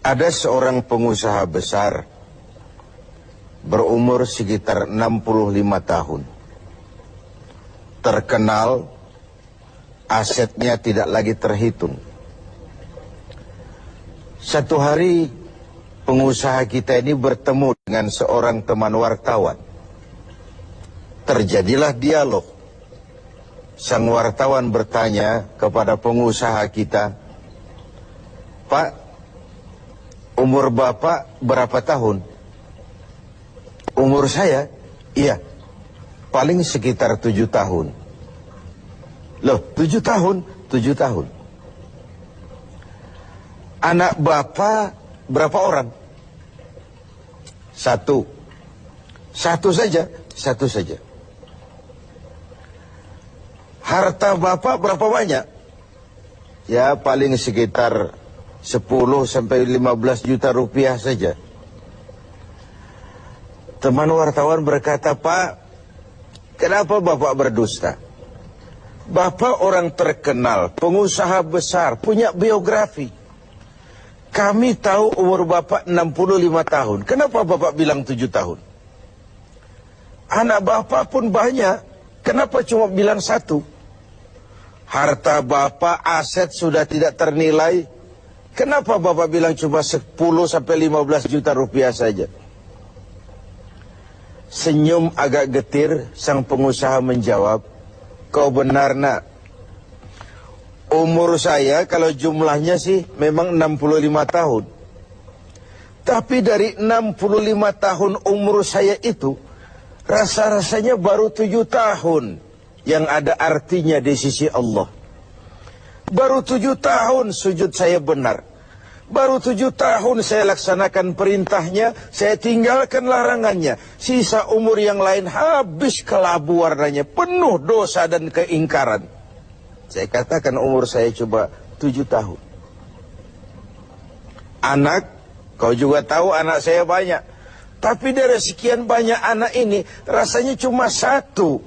Ada seorang pengusaha besar berumur sekitar 65 tahun. Terkenal, asetnya tidak lagi terhitung. Satu hari pengusaha kita ini bertemu dengan seorang teman wartawan. Terjadilah dialog. Sang wartawan bertanya kepada pengusaha kita, "Pak, umur Bapak berapa tahun?" "Umur saya? Iya, paling sekitar 7 tahun. "Loh, 7 tahun? 7 tahun. Anak Bapak berapa orang?" "Satu." "Satu saja?" "Satu saja." "Harta Bapak berapa banyak?" "Ya, paling sekitar 10 sampai 15 juta rupiah saja." Teman wartawan berkata, "Pak, kenapa Bapak berdusta? Bapak orang terkenal, pengusaha besar, punya biografi. Kami tahu umur Bapak 65 tahun. Kenapa Bapak bilang 7 tahun? Anak Bapak pun banyak. Kenapa cuma bilang 1? Harta Bapak, aset sudah tidak ternilai. Kenapa Bapak bilang cuma 10 sampai 15 juta rupiah saja?" Senyum agak getir, sang pengusaha menjawab, "Kau benar, Nak. Umur saya kalau jumlahnya sih memang 65 tahun. Tapi dari 65 tahun umur saya itu, rasa-rasanya baru 7 tahun yang ada artinya di sisi Allah. Baru 7 tahun sujud saya benar. Baru 7 tahun saya laksanakan perintahnya, saya tinggalkan larangannya. Sisa umur yang lain habis kelabu warnanya, penuh dosa dan keingkaran. Saya katakan umur saya coba 7 tahun. Anak, kau juga tahu anak saya banyak. Tapi dari sekian banyak anak ini, rasanya cuma 1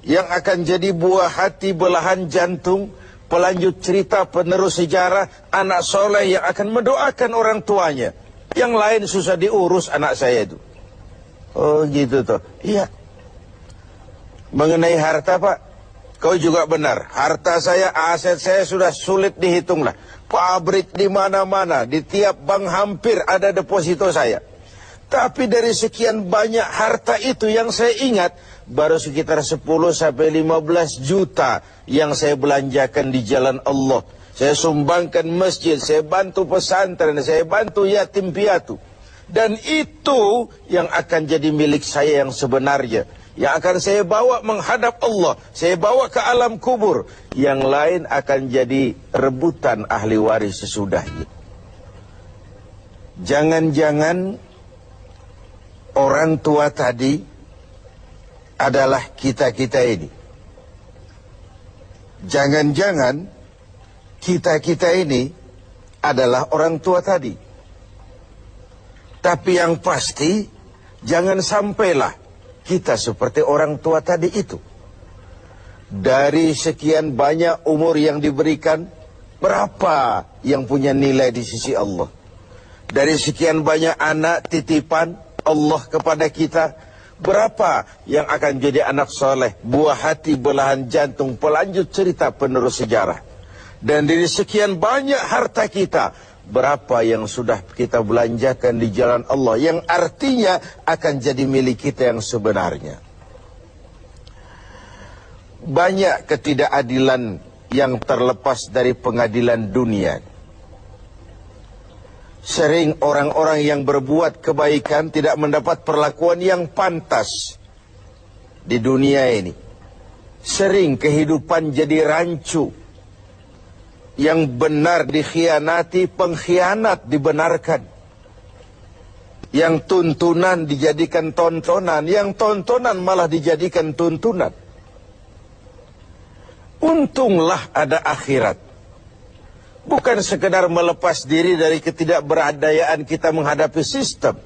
yang akan jadi buah hati, belahan jantung, pelanjut cerita, penerus sejarah, anak soleh yang akan mendoakan orang tuanya. Yang lain susah diurus anak saya itu." "Oh gitu toh." "Iya." "Mengenai harta, Pak, kau juga benar. Harta saya, aset saya sudah sulit dihitung lah. Pabrik di mana-mana, di tiap bank hampir ada deposito saya. Tapi dari sekian banyak harta itu yang saya ingat, baru sekitar 10 sampai 15 juta yang saya belanjakan di jalan Allah. Saya sumbangkan masjid, saya bantu pesantren, saya bantu yatim piatu. Dan itu yang akan jadi milik saya yang sebenarnya. Yang akan saya bawa menghadap Allah. Saya bawa ke alam kubur. Yang lain akan jadi rebutan ahli waris sesudahnya." Jangan-jangan orang tua tadi adalah kita-kita ini. Jangan-jangan kita-kita ini adalah orang tua tadi. Tapi yang pasti, jangan sampailah kita seperti orang tua tadi itu. Dari sekian banyak umur yang diberikan, berapa yang punya nilai di sisi Allah? Dari sekian banyak anak titipan Allah kepada kita, berapa yang akan jadi anak soleh, buah hati, belahan jantung, pelanjut cerita, penerus sejarah? Dan dari sekian banyak harta kita, berapa yang sudah kita belanjakan di jalan Allah, yang artinya akan jadi milik kita yang sebenarnya? Banyak ketidakadilan yang terlepas dari pengadilan dunia. Sering orang-orang yang berbuat kebaikan tidak mendapat perlakuan yang pantas di dunia ini. Sering kehidupan jadi rancu. Yang benar dikhianati, pengkhianat dibenarkan. Yang tuntunan dijadikan tontonan, yang tontonan malah dijadikan tuntunan. Untunglah ada akhirat. Bukan sekedar melepas diri dari ketidakberadayaan kita menghadapi sistem.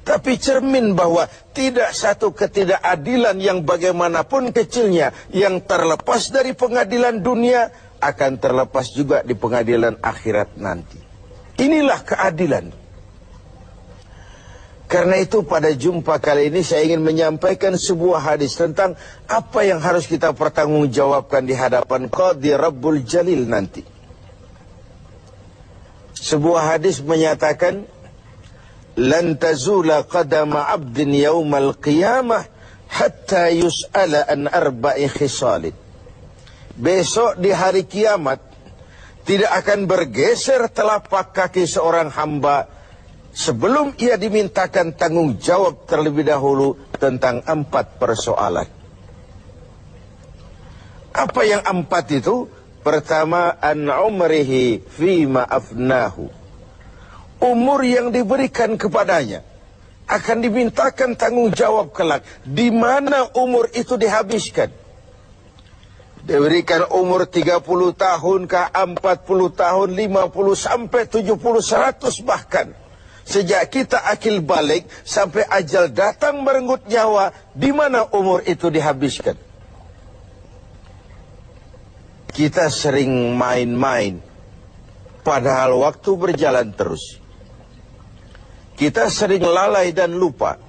Tapi cermin bahwa tidak satu ketidakadilan yang bagaimanapun kecilnya yang terlepas dari pengadilan dunia akan terlepas juga di pengadilan akhirat nanti. Inilah keadilan. Karena itu pada jumpa kali ini saya ingin menyampaikan sebuah hadis tentang apa yang harus kita pertanggungjawabkan di hadapan Qadhi Rabbul Jalil nanti. Sebuah hadis menyatakan, "Lan tazula qadama 'abdin yaumal qiyamah hatta yus'ala an arba'i khisalin." Besok di hari kiamat tidak akan bergeser telapak kaki seorang hamba sebelum ia dimintakan tanggung jawab terlebih dahulu tentang 4 persoalan. Apa yang 4 itu? Pertama, an umrihi fima afnahu. Umur yang diberikan kepadanya akan dimintakan tanggung jawab kelak. Di mana umur itu dihabiskan? Diberikan umur 30 tahun kah, 40 tahun, 50 sampai 70, 100 bahkan. Sejak kita akil balik sampai ajal datang merenggut nyawa, di mana umur itu dihabiskan? Kita sering main-main, padahal waktu berjalan terus. Kita sering lalai dan lupa,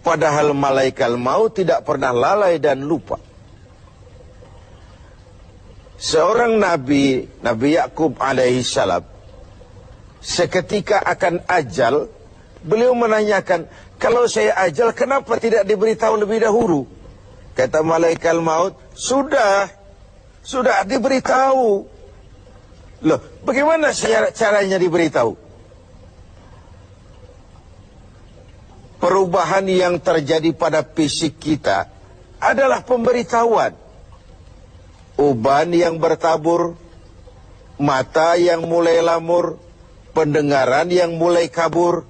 padahal malaikat maut tidak pernah lalai dan lupa. Seorang Nabi Yakub alaihissalam, seketika akan ajal, beliau menanyakan, kalau saya ajal kenapa tidak diberitahu lebih dahulu? Kata malaikat maut, sudah diberitahu. Loh, bagaimana caranya diberitahu? Perubahan yang terjadi pada fisik kita adalah pemberitahuan. Uban yang bertabur, mata yang mulai lamur, pendengaran yang mulai kabur,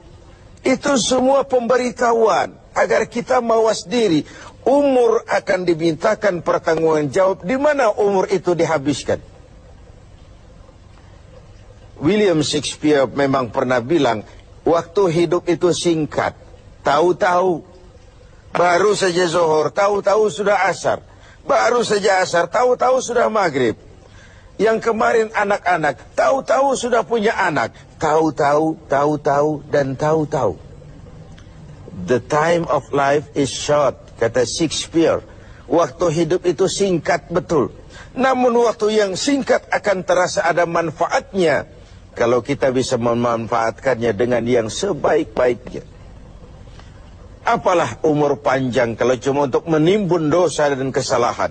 itu semua pemberitahuan agar kita mawas diri. Umur akan dimintakan pertanggungan jawab, di mana umur itu dihabiskan. William Shakespeare memang pernah bilang, waktu hidup itu singkat. Tahu-tahu baru saja zuhur, tahu-tahu sudah asar. Baru saja asar, tahu-tahu sudah maghrib. Yang kemarin anak-anak, tahu-tahu sudah punya anak. Tahu-tahu, dan tahu-tahu. The time of life is short, kata Shakespeare. Waktu hidup itu singkat betul. Namun waktu yang singkat akan terasa ada manfaatnya kalau kita bisa memanfaatkannya dengan yang sebaik-baiknya. Apalah umur panjang kalau cuma untuk menimbun dosa dan kesalahan.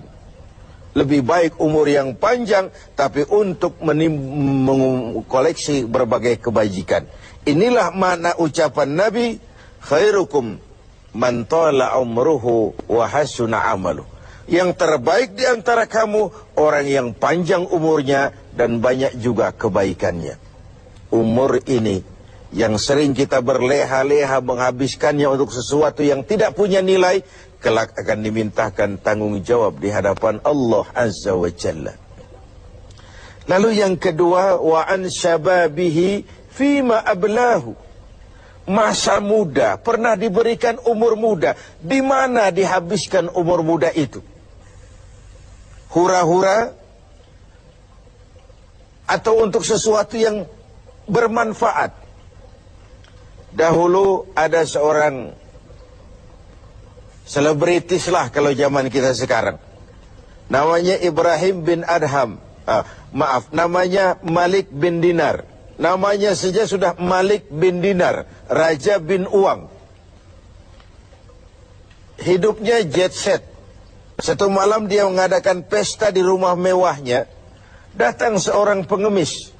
Lebih baik umur yang panjang tapi untuk mengkoleksi berbagai kebajikan. Inilah makna ucapan Nabi, khairukum man tala umruhu wa hasuna amaluh. Yang terbaik di antara kamu orang yang panjang umurnya dan banyak juga kebaikannya. Umur ini yang sering kita berleha-leha menghabiskannya untuk sesuatu yang tidak punya nilai, kelak akan dimintakan tanggung jawab di hadapan Allah Azza wa Jalla. Lalu yang kedua, wa an syababihi fima ablahu. Masa muda, pernah diberikan umur muda, di mana dihabiskan umur muda itu? Hura-hura atau untuk sesuatu yang bermanfaat? Dahulu ada seorang selebritis lah kalau zaman kita sekarang. Namanya Ibrahim bin Adham. Namanya Malik bin Dinar. Namanya saja sudah Malik bin Dinar, Raja bin Uang. Hidupnya jet set. Satu malam dia mengadakan pesta di rumah mewahnya. Datang seorang pengemis,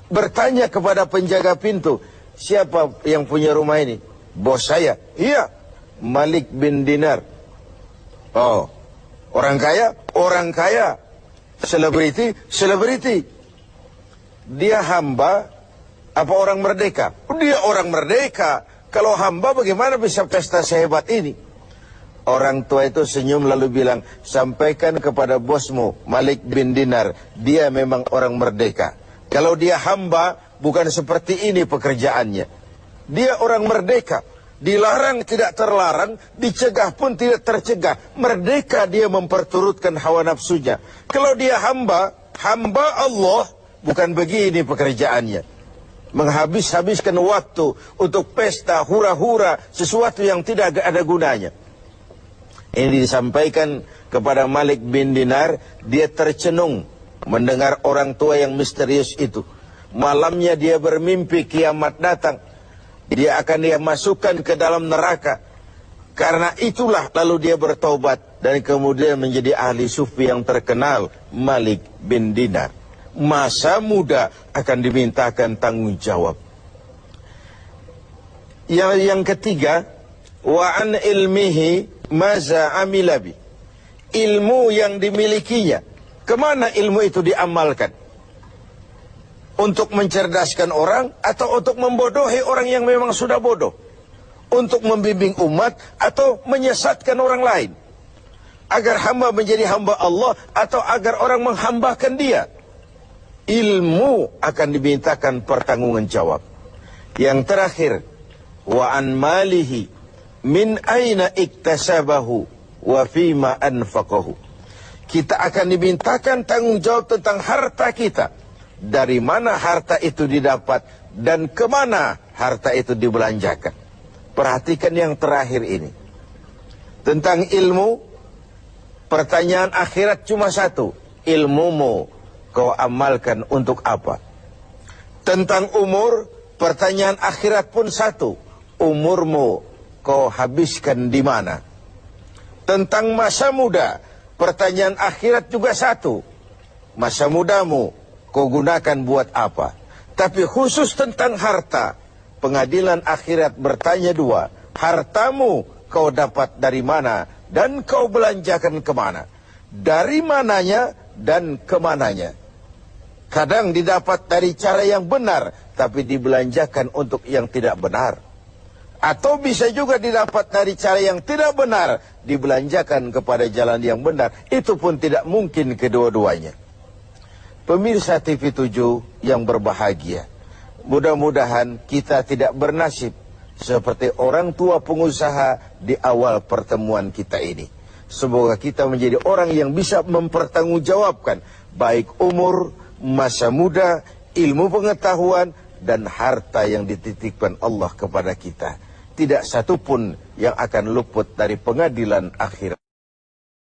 bertanya kepada penjaga pintu, siapa yang punya rumah ini? Bos saya. Iya, Malik bin Dinar. Oh, orang kaya? Orang kaya. Selebriti? Selebriti. Dia hamba apa orang merdeka? Dia orang merdeka. Kalau hamba bagaimana bisa pesta sehebat ini? Orang tua itu senyum lalu bilang, sampaikan kepada bosmu Malik bin Dinar, dia memang orang merdeka. Kalau dia hamba, bukan seperti ini pekerjaannya. Dia orang merdeka. Dilarang tidak terlarang, dicegah pun tidak tercegah. Merdeka dia memperturutkan hawa nafsunya. Kalau dia hamba Allah, bukan begini pekerjaannya. menghabis-habiskan waktu untuk pesta, hura-hura, sesuatu yang tidak ada gunanya. Ini disampaikan kepada Malik bin Dinar, dia tercenung mendengar orang tua yang misterius itu. Malamnya dia bermimpi kiamat datang, dia akan dia masukkan ke dalam neraka. Karena itulah lalu dia bertaubat dan kemudian menjadi ahli sufi yang terkenal, Malik bin Dinar. Masa muda akan dimintakan tanggung jawab. Yang ketiga, wa an ilmihi maza amilabi. Ilmu yang dimilikinya, kemana ilmu itu diamalkan? Untuk mencerdaskan orang atau untuk membodohi orang yang memang sudah bodoh? Untuk membimbing umat atau menyesatkan orang lain? Agar hamba menjadi hamba Allah atau agar orang menghambakan dia? Ilmu akan dimintakan pertanggungan jawab. Yang terakhir, wa an malihi min aina iktasabahu wa fima anfaqahu. Kita akan dimintakan tanggung jawab tentang harta kita. Dari mana harta itu didapat dan kemana harta itu dibelanjakan. Perhatikan yang terakhir ini. Tentang ilmu, pertanyaan akhirat cuma satu. Ilmumu kau amalkan untuk apa? Tentang umur, pertanyaan akhirat pun satu. Umurmu kau habiskan di mana? Tentang masa muda, pertanyaan akhirat juga satu. Masa mudamu kau gunakan buat apa? Tapi khusus tentang harta, pengadilan akhirat bertanya dua. Hartamu kau dapat dari mana dan kau belanjakan kemana? Dari mananya dan kemananya. Kadang didapat dari cara yang benar, tapi dibelanjakan untuk yang tidak benar. Atau bisa juga didapat dari cara yang tidak benar, dibelanjakan kepada jalan yang benar. Itu pun tidak mungkin kedua-duanya. Pemirsa TV 7 yang berbahagia, mudah-mudahan kita tidak bernasib seperti orang tua pengusaha di awal pertemuan kita ini. Semoga kita menjadi orang yang bisa mempertanggungjawabkan baik umur, masa muda, ilmu pengetahuan, dan harta yang dititipkan Allah kepada kita. Tidak satu pun yang akan luput dari pengadilan akhirat.